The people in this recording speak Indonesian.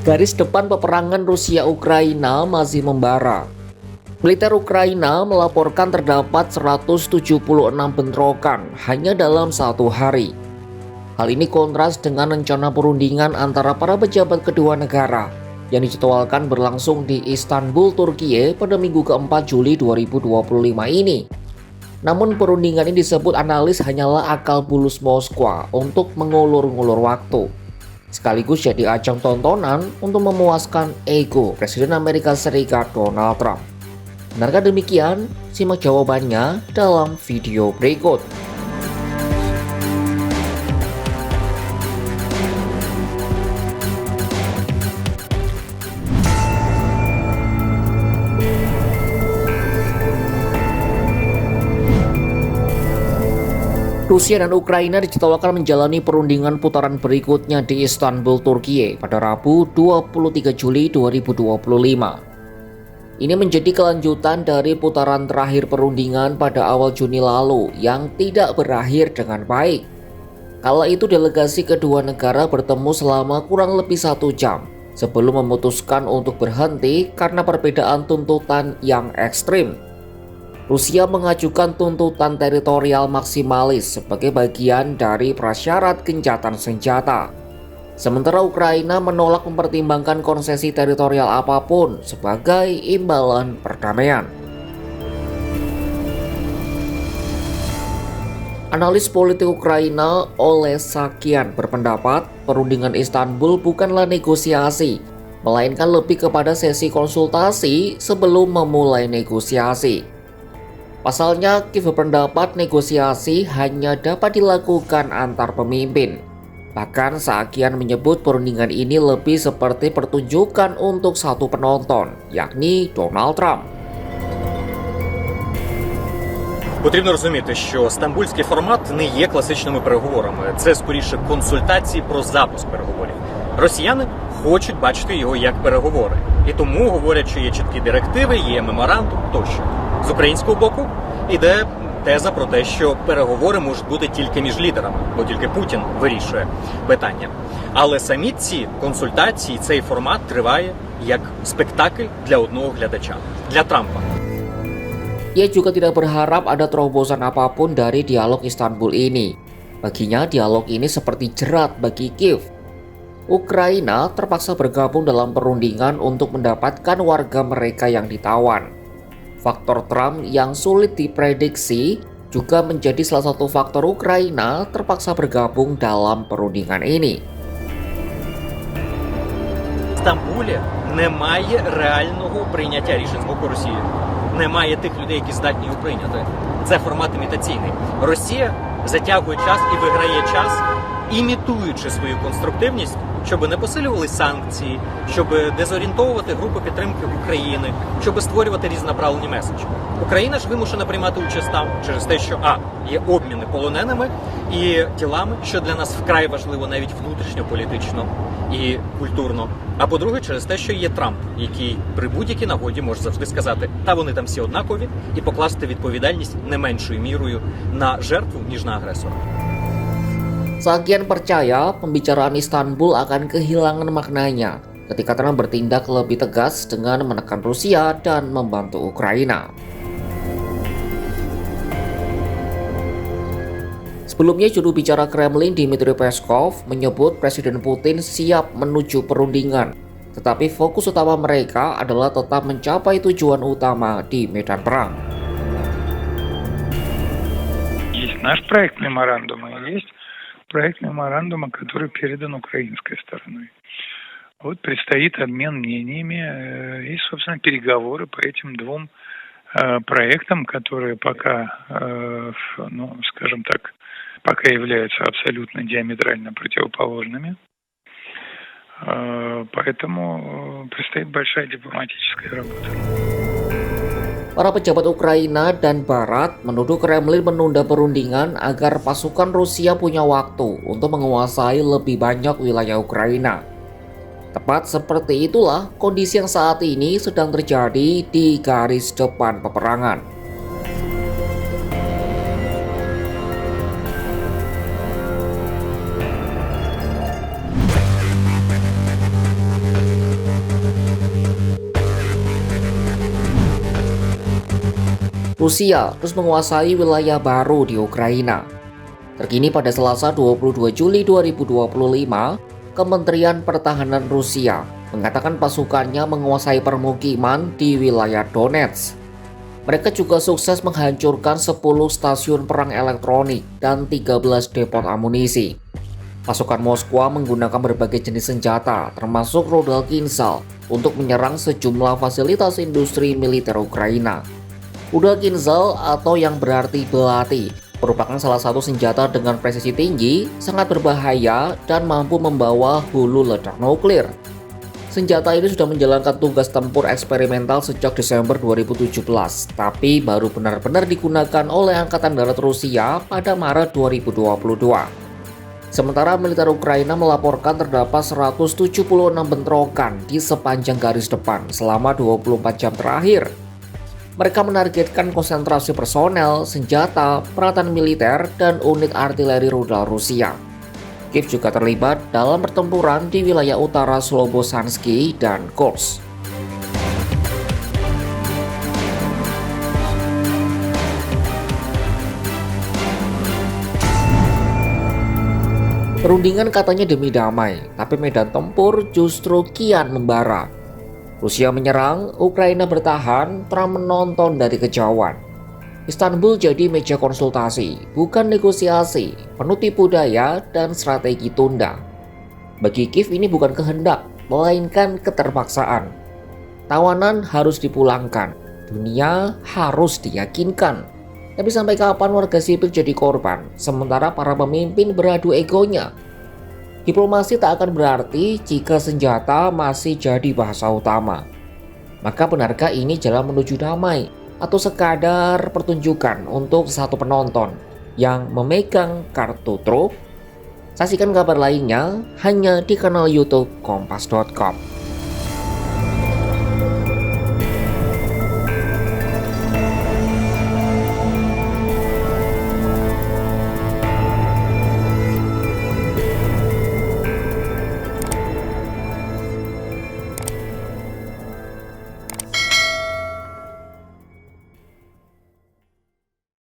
Garis depan peperangan Rusia-Ukraina masih membara. Militer Ukraina melaporkan terdapat 176 bentrokan hanya dalam satu hari. Hal ini kontras dengan rencana perundingan antara para pejabat kedua negara yang dijadwalkan berlangsung di Istanbul, Turki pada Minggu keempat Juli 2025 ini. Namun perundingan ini disebut analis hanyalah akal bulus Moskwa untuk mengulur-ngulur waktu, sekaligus jadi ajang tontonan untuk memuaskan ego Presiden Amerika Serikat Donald Trump. Benarkah demikian? Simak jawabannya dalam video berikut. Rusia dan Ukraina dijadwalkan menjalani perundingan putaran berikutnya di Istanbul, Turki pada Rabu 23 Juli 2025. Ini menjadi kelanjutan dari putaran terakhir perundingan pada awal Juni lalu yang tidak berakhir dengan baik. Kala itu delegasi kedua negara bertemu selama kurang lebih 1 jam sebelum memutuskan untuk berhenti karena perbedaan tuntutan yang ekstrim. Rusia mengajukan tuntutan teritorial maksimalis sebagai bagian dari prasyarat gencatan senjata. Sementara Ukraina menolak mempertimbangkan konsesi teritorial apapun sebagai imbalan perdamaian. Analis politik Ukraina Oleh Sakian berpendapat perundingan Istanbul bukanlah negosiasi, melainkan lebih kepada sesi konsultasi sebelum memulai negosiasi. Pasalnya, Kiev berpendapat negosiasi hanya dapat dilakukan antar pemimpin. Bahkan Sakian menyebut perundingan ini lebih seperti pertunjukan untuk satu penonton, yakni Donald Trump. Потрібно розуміти, що стамбульський формат не є класичними переговорами. Це скоріше консультації про запуск переговорів. Росіяни хочуть бачити його як переговори. І тому говорять, що є чіткі директиви, є меморандум тощо. З українського боку іде теза про те, що переговори можуть бути тільки між лідерами, бо тільки Путін вирішує питання. Але самі ці консультації, цей формат триває як спектакль для одного глядача, для Трампа. Ia juga tidak berharap ada terobosan apapun dari dialog Istanbul ini. Baginya dialog ini seperti jerat bagi Kiev. Ukraina terpaksa bergabung dalam perundingan untuk mendapatkan warga mereka yang ditawan. Faktor Trump yang sulit diprediksi juga menjadi salah satu faktor Ukraina terpaksa bergabung dalam perundingan ini. В Стамбулі немає реального прийняття рішень з боку Росії. Немає тих людей, які здатні його прийняти. Це формат імітаційний. Росія затягує час і виграє час, імітуючи свою конструктивність, щоб не посилювали санкції, щоб дезорієнтовувати групи підтримки України, щоб створювати різнонаправлені меседжі. Україна ж вимушена приймати участь там через те, що є обміни полоненими і тілами, що для нас вкрай важливо навіть внутрішньополітично і культурно. А по-друге, через те, що є Трамп, який при будь-якій нагоді може завжди сказати, та вони там всі однакові, і покласти відповідальність не меншою мірою на жертву, ніж на агресора. Sakian percaya pembicaraan Istanbul akan kehilangan maknanya ketika Trump bertindak lebih tegas dengan menekan Rusia dan membantu Ukraina. Sebelumnya, juru bicara Kremlin Dmitry Peskov menyebut Presiden Putin siap menuju perundingan, tetapi fokus utama mereka adalah tetap mencapai tujuan utama di medan perang. Есть наш проект меморандума, есть проект меморандума, который передан украинской стороной. Вот предстоит обмен мнениями и, собственно, переговоры по этим двум проектам, которые пока, скажем так, пока являются абсолютно диаметрально противоположными. Поэтому предстоит большая дипломатическая работа. Para pejabat Ukraina dan Barat menuduh Kremlin menunda perundingan agar pasukan Rusia punya waktu untuk menguasai lebih banyak wilayah Ukraina. Tepat seperti itulah kondisi yang saat ini sedang terjadi di garis depan peperangan. Rusia terus menguasai wilayah baru di Ukraina. Terkini pada Selasa 22 Juli 2025, Kementerian Pertahanan Rusia mengatakan pasukannya menguasai permukiman di wilayah Donetsk. Mereka juga sukses menghancurkan 10 stasiun perang elektronik dan 13 depot amunisi. Pasukan Moskwa menggunakan berbagai jenis senjata, termasuk rudal Kinzhal, untuk menyerang sejumlah fasilitas industri militer Ukraina. Rudal Kinzhal atau yang berarti belati merupakan salah satu senjata dengan presisi tinggi, sangat berbahaya, dan mampu membawa hulu ledak nuklir. Senjata ini sudah menjalankan tugas tempur eksperimental sejak Desember 2017, tapi baru benar-benar digunakan oleh Angkatan Darat Rusia pada Maret 2022. Sementara militer Ukraina melaporkan terdapat 176 bentrokan di sepanjang garis depan selama 24 jam terakhir. Mereka menargetkan konsentrasi personel, senjata, peralatan militer, dan unit artileri rudal Rusia. Kiev juga terlibat dalam pertempuran di wilayah utara Slobodansky dan Kursk. Perundingan katanya demi damai, tapi medan tempur justru kian membara. Rusia menyerang, Ukraina bertahan, Trump menonton dari kejauhan. Istanbul jadi meja konsultasi, bukan negosiasi, penuh tipu daya dan strategi tunda. Bagi Kiev ini bukan kehendak, melainkan keterpaksaan. Tawanan harus dipulangkan, dunia harus diyakinkan. Tapi sampai kapan warga sipil jadi korban, sementara para pemimpin beradu egonya? Diplomasi tak akan berarti jika senjata masih jadi bahasa utama. Maka benarkah ini jalan menuju damai, atau sekadar pertunjukan untuk satu penonton yang memegang kartu truf? Saksikan kabar lainnya hanya di kanal YouTube Kompas.com.